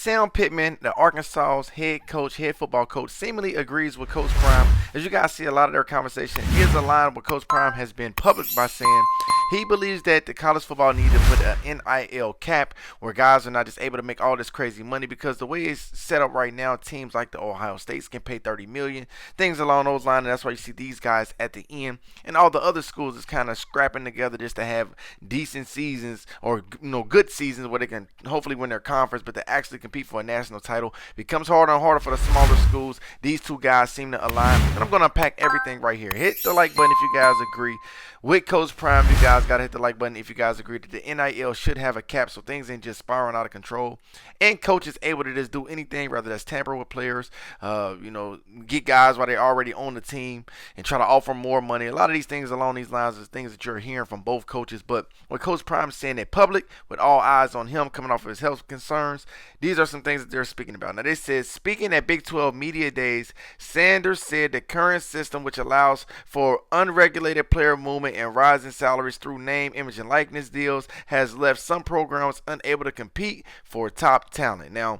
Sam Pittman, the Arkansas's head football coach, seemingly agrees with Coach Prime. As you guys see, a lot of their conversation is aligned with Coach Prime has been public by saying he believes that the college football needs to put an NIL cap where guys are not just able to make all this crazy money, because the way it's set up right now, teams like the Ohio States can pay $30 million, things along those lines, and that's why you see these guys at the end, and all the other schools is kind of scrapping together just to have decent seasons, or good seasons where they can hopefully win their conference, but to actually compete for a national title becomes harder and harder for the smaller schools. These two guys seem to align, and I'm going to unpack everything right here. Hit the like button if you guys agree with Coach Prime. You guys got to hit the like button if you guys agree that the NIL should have a cap so things ain't just spiraling out of control, and coach is able to just do anything, whether that's tamper with players, get guys while they're already on the team and try to offer more money. A lot of these things along these lines is things that you're hearing from both coaches, but with Coach Prime saying it public with all eyes on him coming off of his health concerns, these are some things that they're speaking about. Now they said, speaking at Big 12 Media Days, Sanders said the current system, which allows for unregulated player movement and rising salaries through name, image, and likeness deals, has left some programs unable to compete for top talent. Now,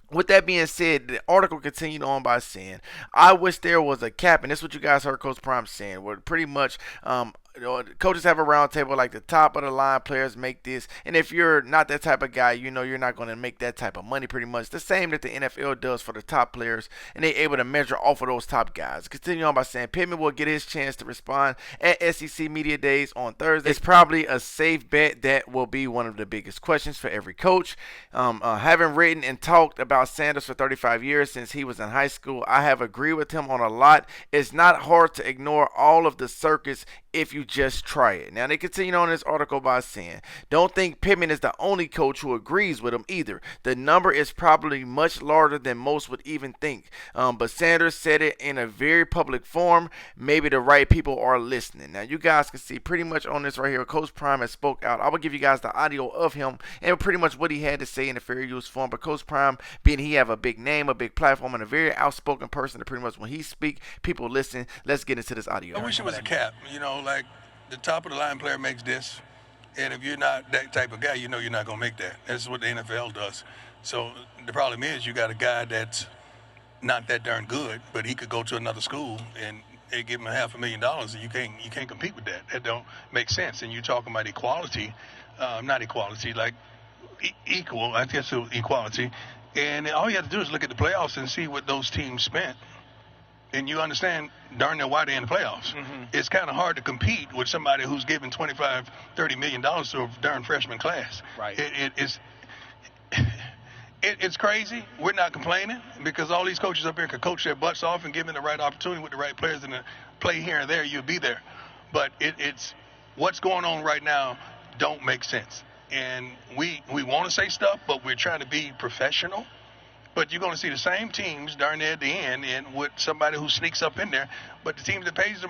with that being said, the article continued on by saying, I wish there was a cap, and this is what you guys heard Coach Prime saying, where pretty much coaches have a round table, like the top of the line players make this, and if you're not that type of guy, you're not going to make that type of money. Pretty much the same that the NFL does for the top players, and they're able to measure off of those top guys. Continue on by saying Pittman will get his chance to respond at SEC Media Days on Thursday. It's probably a safe bet that will be one of the biggest questions for every coach. Having written and talked about Sanders for 35 years since he was in high school, I have agreed with him on a lot. It's not hard to ignore all of the circus if you just try it. Now, they continue on this article by saying, don't think Pittman is the only coach who agrees with him either. The number is probably much larger than most would even think. But Sanders said it in a very public forum. Maybe the right people are listening. Now, you guys can see pretty much on this right here, Coach Prime has spoke out. I will give you guys the audio of him and pretty much what he had to say in a fair use form. But Coach Prime, being he have a big name, a big platform, and a very outspoken person, that pretty much when he speak, people listen. Let's get into this audio. I wish it was a cap, like the top of the line player makes this, and if you're not that type of guy, you're not going to make that. That's what the NFL does. So the problem is you got a guy that's not that darn good, but he could go to another school and they give him $500,000, and you can't compete with that. That don't make sense. And you're talking about equality, not equality, like equal, I guess equality. And all you have to do is look at the playoffs and see what those teams spent. And you understand darn near why they're in the playoffs. Mm-hmm. It's kind of hard to compete with somebody who's giving $25-30 million to a darn freshman class. Right. It's crazy. We're not complaining because all these coaches up here can coach their butts off and give them the right opportunity with the right players and play here and there, you'll be there. But it's what's going on right now don't make sense. And we want to say stuff, but we're trying to be professional. But you're going to see the same teams darn near at the end, and with somebody who sneaks up in there. But the team that pays the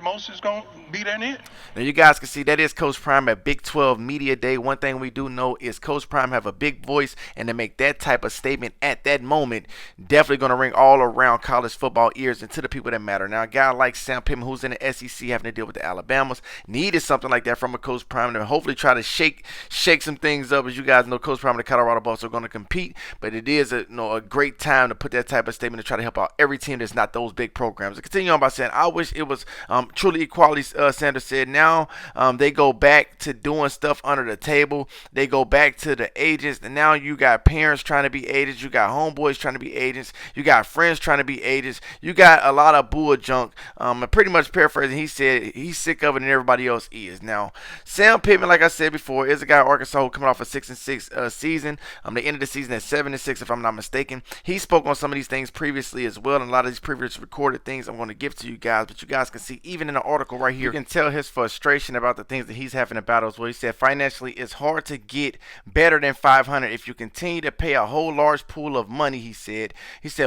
most is going to be there in the end. Now you guys can see that is Coach Prime at Big 12 Media Day. One thing we do know is Coach Prime have a big voice, and to make that type of statement at that moment, definitely going to ring all around college football ears and to the people that matter. Now a guy like Sam Pittman, who's in the SEC having to deal with the Alabamas, needed something like that from a Coach Prime to hopefully try to shake some things up. As you guys know, Coach Prime and the Colorado Buffs are going to compete, but it is a great time to put that type of statement to try to help out every team that's not those big programs. To continue on by saying, I wish it was truly equality. Sanders said now they go back to doing stuff under the table. They go back to the agents, and now you got parents trying to be agents. You got homeboys trying to be agents. You got friends trying to be agents. You got a lot of bull junk. Pretty much paraphrasing, he said he's sick of it and everybody else is. Now, Sam Pittman, like I said before, is a guy at Arkansas who coming off a 6-6 season. They ended the season at 7-6, if I'm not mistaken. He spoke on some of these things previously as well, and a lot of these previous recorded things I'm going to give to you guys. But you guys can see, even in the article right here, you can tell his frustration about the things that he's having to battle as well. He said financially it's hard to get better than 500 if you continue to pay a whole large pool of money. He said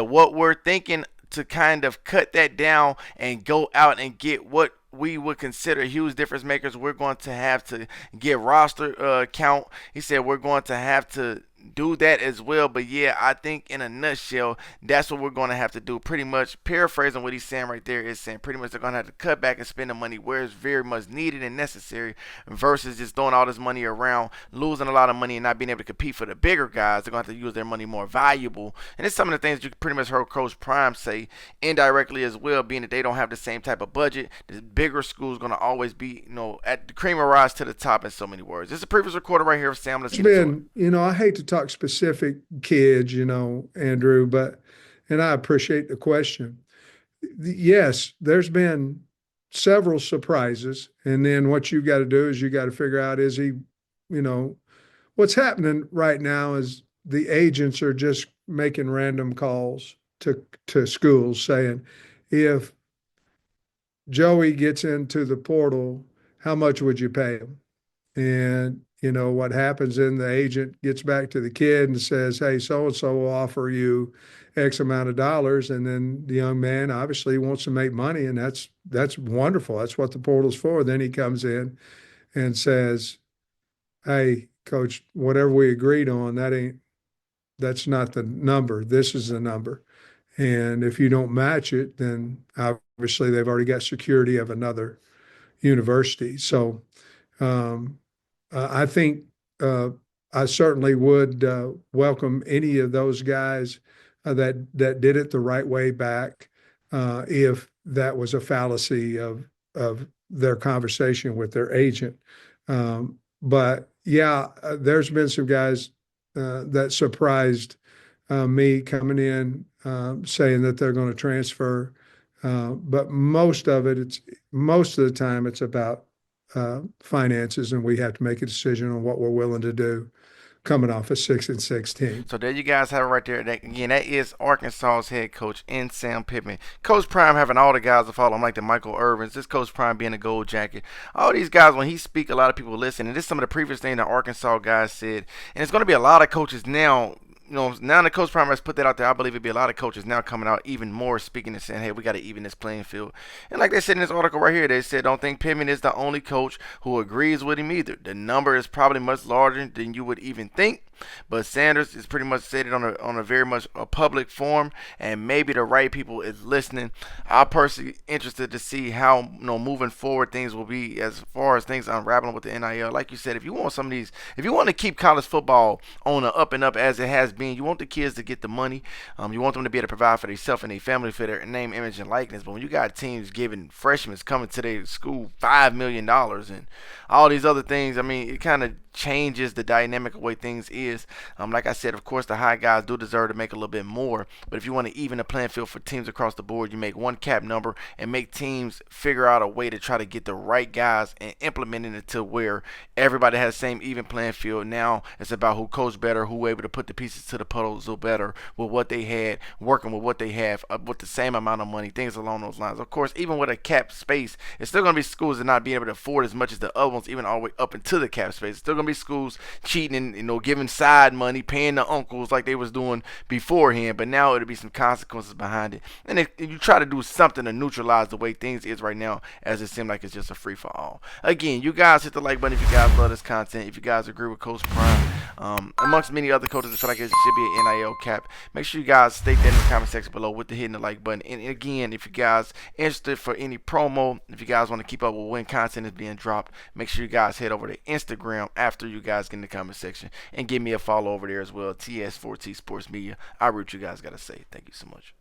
what we're thinking to kind of cut that down and go out and get what we would consider huge difference makers. We're going to have to get roster count. He said we're going to have to do that as well. But yeah, I think in a nutshell, that's what we're going to have to do. Pretty much paraphrasing what he's saying right there is saying pretty much they're going to have to cut back and spend the money where it's very much needed and necessary versus just throwing all this money around, losing a lot of money and not being able to compete for the bigger guys. They're going to have to use their money more valuable. And it's some of the things you pretty much heard Coach Prime say indirectly as well, being that they don't have the same type of budget. The bigger school is going to always be, at the cream of rise to the top in so many words. This is a previous recorder right here of Sam. Let's It's get into it. been, I hate to talk specific kids, Andrew, and I appreciate the question. Yes, there's been several surprises. And then what you got to do is you got to figure out, is he, you know, what's happening right now is the agents are just making random calls to schools saying, if Joey gets into the portal, how much would you pay him? And what happens, then the agent gets back to the kid and says, hey, so and so will offer you X amount of dollars. And then the young man obviously wants to make money, and that's wonderful. That's what the portal's for. Then he comes in and says, hey, coach, whatever we agreed on, that's not the number. This is the number. And if you don't match it, then obviously they've already got security of another university. So I think I certainly would welcome any of those guys that did it the right way back, if that was a fallacy of their conversation with their agent. But yeah, there's been some guys that surprised me coming in saying that they're going to transfer. But most of the time it's about finances, and we have to make a decision on what we're willing to do coming off a 6-16. So there you guys have it right there. That is Arkansas's head coach in Sam Pittman. Coach Prime having all the guys to follow him, like the Michael Irvins. This Coach Prime being a gold jacket. All these guys, when he speak, a lot of people listen. And this is some of the previous things that Arkansas guys said. And it's going to be a lot of coaches now. Now that Coach Prime has put that out there, I believe it'd be a lot of coaches now coming out even more speaking and saying, hey, we got to even this playing field. And like they said in this article right here, they said, don't think Pittman is the only coach who agrees with him either. The number is probably much larger than you would even think. But Sanders is pretty much said it on a very much a public forum, and maybe the right people is listening. I'm personally interested to see how moving forward things will be as far as things unraveling with the NIL. Like you said, if you want if you want to keep college football on the up and up as it has been, you want the kids to get the money. You want them to be able to provide for themselves and their family, for their name, image, and likeness. But when you got teams giving freshmen coming to their school $5 million and all these other things, I mean, it kind of changes the dynamic of the way things is. Like I said, of course, the high guys do deserve to make a little bit more. But if you want to even the playing field for teams across the board, you make one cap number and make teams figure out a way to try to get the right guys and implementing it to where everybody has the same even playing field. Now it's about who coached better, who able to put the pieces to the puzzle better with what they had, working with what they have, with the same amount of money, things along those lines. Of course, even with a cap space, it's still going to be schools that not being able to afford as much as the other ones, even all the way up into the cap space. It's still going to be schools cheating and giving side money, paying the uncles like they was doing beforehand. But now it'll be some consequences behind it. And if you try to do something to neutralize the way things is right now, as it seems like it's just a free for all. Again, you guys hit the like button if you guys love this content. If you guys agree with Coach Prime, amongst many other coaches that feel like it should be an NIL cap, make sure you guys state that in the comment section below with the hitting the like button. And again, if you guys interested for any promo, if you guys want to keep up with when content is being dropped, make sure you guys head over to Instagram after you guys get in the comment section and give me a follow over there as well. TS4T Sports Media. I root you guys gotta say. Thank you so much.